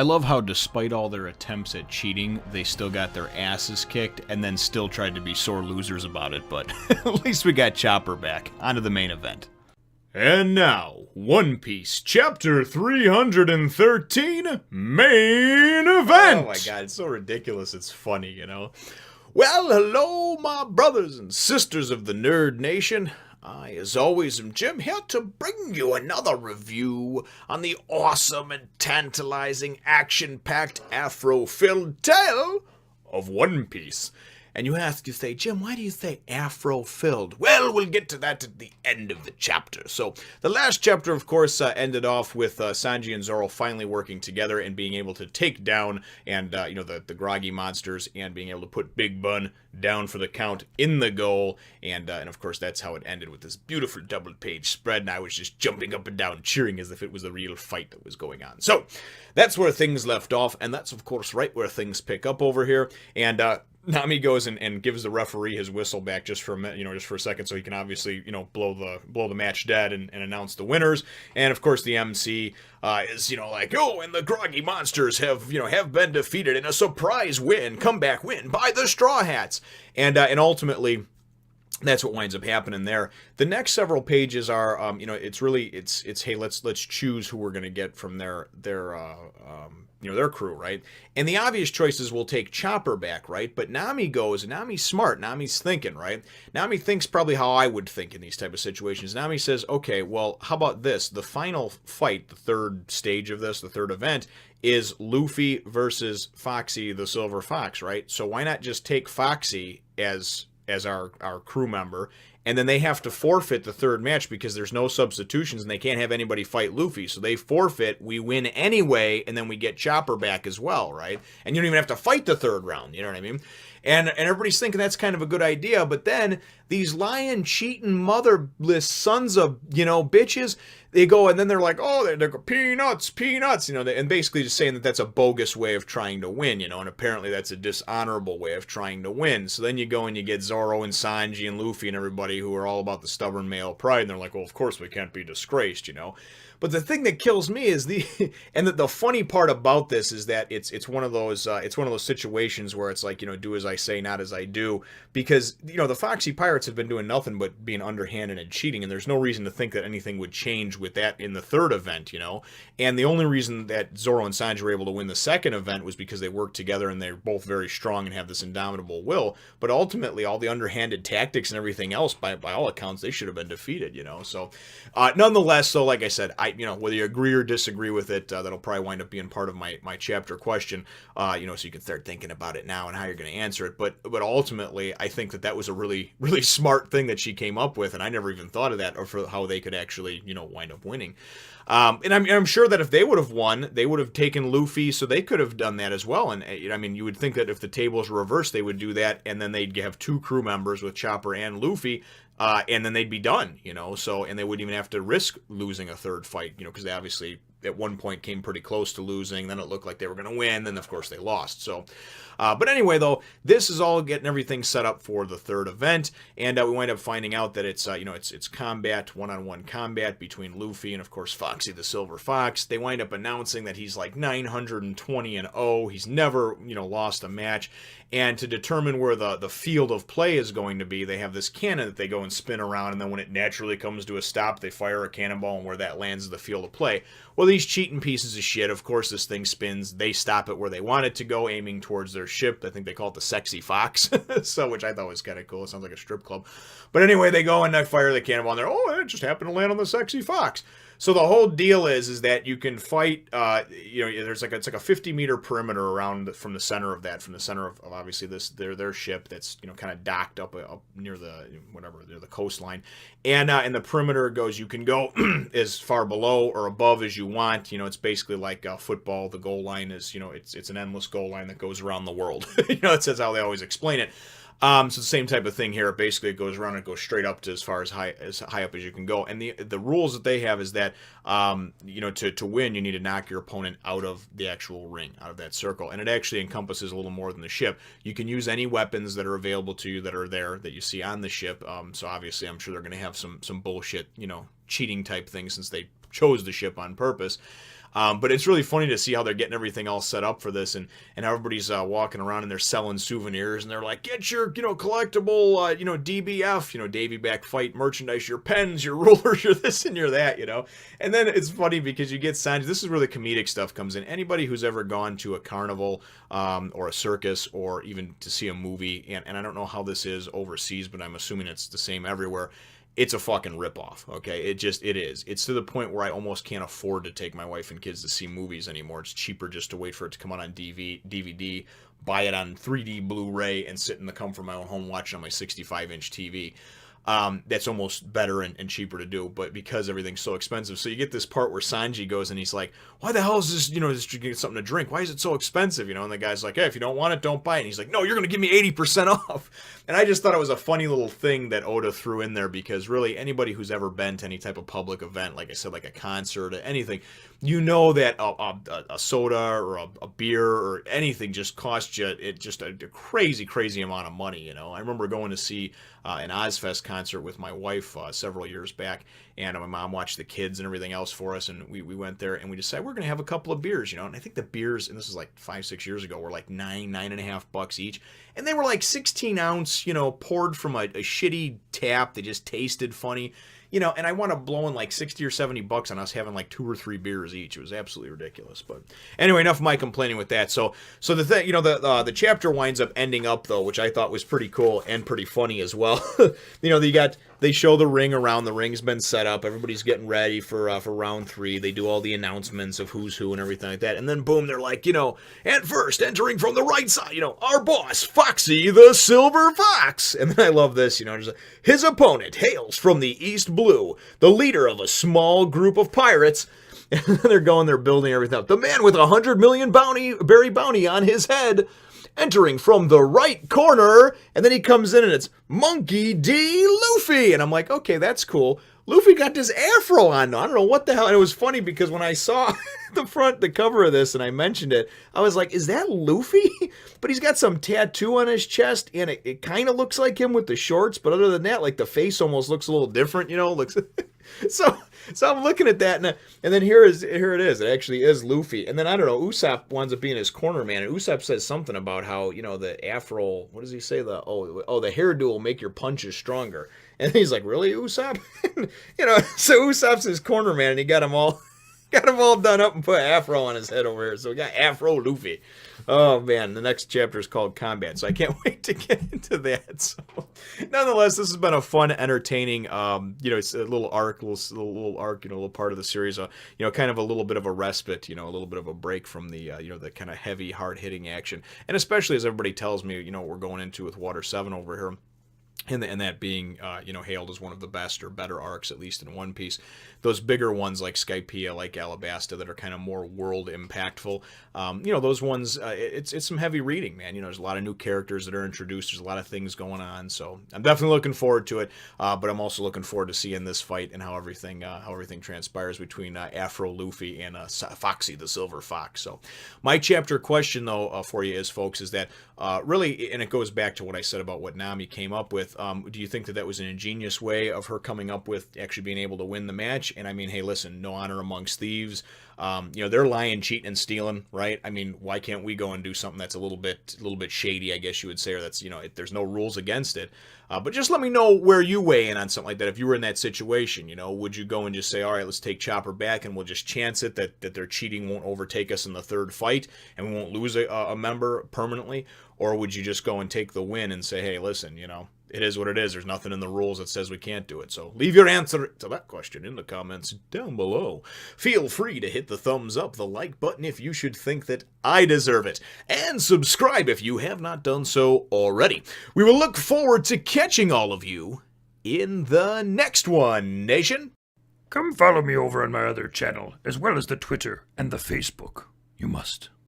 I love how despite all their attempts at cheating, they still got their asses kicked and then still tried to be sore losers about it, but at least we got Chopper back. On to the main event. And now, One Piece Chapter 313, Main Event! Oh my god, it's so ridiculous, it's funny, you know? Well, hello, my brothers and sisters of the Nerd Nation. I, as always, am Jim, here to bring you another review on the awesome and tantalizing, action-packed, afro-filled tale of One Piece. And you say, Jim, why do you say afro-filled? Well, we'll get to that at the end of the chapter. So, the last chapter, of course, ended off with Sanji and Zoro finally working together and being able to take down the groggy monsters and being able to put Big Bun down for the count in the goal. And of course, that's how it ended with this beautiful double-page spread. And I was just jumping up and down, cheering as if it was a real fight that was going on. So, that's where things left off. And that's, of course, right where things pick up over here. And, Nami goes and gives the referee his whistle back just for a minute, just for a second, so he can obviously, blow the match dead and announce the winners. And of course the MC is, like, oh, and the groggy monsters have been defeated in a surprise win, comeback win by the Straw Hats. And ultimately, that's what winds up happening there. The next several pages are, it's hey, let's choose who we're gonna get from their crew, right? And the obvious choices will take Chopper back, right? But Nami goes, and Nami's smart. Nami's thinking, right? Nami thinks probably how I would think in these type of situations. Nami says, okay, well, how about this? The final fight, the third stage of this, the third event, is Luffy versus Foxy the Silver Fox, right? So why not just take Foxy as our crew member, and then they have to forfeit the third match because there's no substitutions and they can't have anybody fight Luffy. So they forfeit, we win anyway, and then we get Chopper back as well, right? And you don't even have to fight the third round, you know what I mean? And everybody's thinking that's kind of a good idea, but then these lying, cheating, motherless sons of, bitches, they go and then they're like, oh, they're peanuts, and basically just saying that that's a bogus way of trying to win, and apparently that's a dishonorable way of trying to win. So then you go and you get Zoro and Sanji and Luffy and everybody who are all about the stubborn male pride, and they're like, well, of course we can't be disgraced, But the thing that kills me is the funny part about this is that it's one of those situations where it's like, do as I say, not as I do, because the Foxy Pirates have been doing nothing but being underhanded and cheating, and there's no reason to think that anything would change with that in the third event, And the only reason that Zoro and Sanji were able to win the second event was because they worked together and they're both very strong and have this indomitable will. But ultimately, all the underhanded tactics and everything else, by all accounts, they should have been defeated, So, nonetheless, so like I said, whether you agree or disagree with it, that'll probably wind up being part of my chapter question, so you can start thinking about it now and how you're going to answer it. But ultimately, I think that was a really, really smart thing that she came up with, and I never even thought of that, or for how they could actually, wind up winning. And I'm sure that if they would have won, they would have taken Luffy, so they could have done that as well. And you would think that if the tables were reversed, they would do that, and then they'd have two crew members with Chopper and Luffy, and then they'd be done, so, and they wouldn't even have to risk losing a third fight, because they obviously at one point came pretty close to losing, then it looked like they were going to win, then of course they lost, so, but anyway, though, this is all getting everything set up for the third event, and we wind up finding out that it's, it's combat, one-on-one combat between Luffy and, of course, Foxy the Silver Fox. They wind up announcing that he's like 920-0, he's never, lost a match, and to determine where the field of play is going to be, they have this cannon that they go and spin around, and then when it naturally comes to a stop, they fire a cannonball, and where that lands is the field of play. Well, these cheating pieces of shit, of course this thing spins, they stop it where they want it to go, aiming towards their ship. I think they call it the Sexy Fox, so, which I thought was kind of cool. It sounds like a strip club. But anyway, they go and they fire the cannonball, and they're, oh, it just happened to land on the Sexy Fox. So the whole deal is that you can fight, it's like a 50-meter perimeter around from the center of obviously their ship that's, kind of docked up near the coastline. And the perimeter goes, you can go as far below or above as you want. It's basically like football. The goal line is, it's an endless goal line that goes around the world. That's how they always explain it. So the same type of thing here. Basically, it goes around and goes straight up to as high up as you can go. And the rules that they have is that to win, you need to knock your opponent out of the actual ring, out of that circle. And it actually encompasses a little more than the ship. You can use any weapons that are available to you that are there that you see on the ship. So obviously, I'm sure they're going to have some bullshit, cheating type things since they chose the ship on purpose. But it's really funny to see how they're getting everything all set up for this, and everybody's walking around and they're selling souvenirs, and they're like, get your, collectible, DBF, Davy Back Fight merchandise, your pens, your rulers, your this and your that, And then it's funny because you get Sanji. This is where the comedic stuff comes in. Anybody who's ever gone to a carnival or a circus or even to see a movie, and I don't know how this is overseas, but I'm assuming it's the same everywhere. It's a fucking ripoff, okay? It is. It's to the point where I almost can't afford to take my wife and kids to see movies anymore. It's cheaper just to wait for it to come out on DVD, buy it on 3D Blu-ray, and sit in the comfort of my own home watching on my 65-inch TV. That's almost better and cheaper to do, but because everything's so expensive. So you get this part where Sanji goes and he's like, why the hell is this, just to get something to drink? Why is it so expensive? And the guy's like, hey, if you don't want it, don't buy it. And he's like, no, you're going to give me 80% off. And I just thought it was a funny little thing that Oda threw in there, because really anybody who's ever been to any type of public event, like I said, like a concert or anything, that a soda or a beer or anything just costs you just a crazy amount of money. I remember going to see an Ozfest concert with my wife several years back, and my mom watched the kids and everything else for us, and we went there and we decided we're going to have a couple of beers, and I think the beers, and this is like 5-6 years ago, were like $9.50 each, and they were like 16 ounce, poured from a shitty tap. They just tasted funny. And I wound up blowing like 60 or 70 bucks on us having like 2 or 3 beers each. It was absolutely ridiculous. But anyway, enough of my complaining with that. So the thing, the chapter winds up ending up though, which I thought was pretty cool and pretty funny as well. They show the ring around. The ring's been set up. Everybody's getting ready for round 3. They do all the announcements of who's who and everything like that. And then boom, they're like, and first entering from the right side, our boss, Foxy the Silver Fox. And then I love this, his opponent hails from the East Blue, the leader of a small group of pirates. And they're building everything up. The man with 100 million berry bounty on his head, entering from the right corner, and then he comes in and it's Monkey D. Luffy. And I'm like, okay, that's cool. Luffy got this afro on. I don't know what the hell. And it was funny because when I saw the cover of this and I mentioned it, I was like, is that Luffy? But he's got some tattoo on his chest, and it kind of looks like him with the shorts. But other than that, like the face almost looks a little different, looks. So I'm looking at that, and then here it is. It actually is Luffy. And then, I don't know, Usopp winds up being his corner man. And Usopp says something about how, the afro, what does he say? The hairdo will make your punches stronger. And he's like, really, Usopp? So Usopp's his corner man, and he got him all done up and put afro on his head over here. So we got Afro Luffy. Oh, man, the next chapter is called Combat, so I can't wait to get into that. So, nonetheless, this has been a fun, entertaining, it's a little arc, little arc, little part of the series, kind of a little bit of a respite, a little bit of a break from the, the kind of heavy, hard-hitting action. And especially as everybody tells me, what we're going into with Water 7 over here. And that being, hailed as one of the best or better arcs, at least in One Piece. Those bigger ones like Skypiea, like Alabasta, that are kind of more world impactful. Those ones, it's some heavy reading, man. There's a lot of new characters that are introduced. There's a lot of things going on. So I'm definitely looking forward to it. But I'm also looking forward to seeing this fight and how everything transpires between Afro Luffy and Foxy the Silver Fox. So my chapter question, though, for you folks, is that really, and it goes back to what I said about what Nami came up with. Do you think that was an ingenious way of her coming up with actually being able to win the match? And I mean, hey, listen, no honor amongst thieves. They're lying, cheating, and stealing, right? I mean, why can't we go and do something that's a little bit shady, I guess you would say, or that's, there's no rules against it. But just let me know where you weigh in on something like that. If you were in that situation, would you go and just say, all right, let's take Chopper back and we'll just chance it that their cheating won't overtake us in the third fight and we won't lose a member permanently? Or would you just go and take the win and say, hey, listen, it is what it is. There's nothing in the rules that says we can't do it. So leave your answer to that question in the comments down below. Feel free to hit the thumbs up, the like button if you should think that I deserve it, and subscribe if you have not done so already. We will look forward to catching all of you in the next one, nation. Come follow me over on my other channel, as well as the Twitter and the Facebook. You must.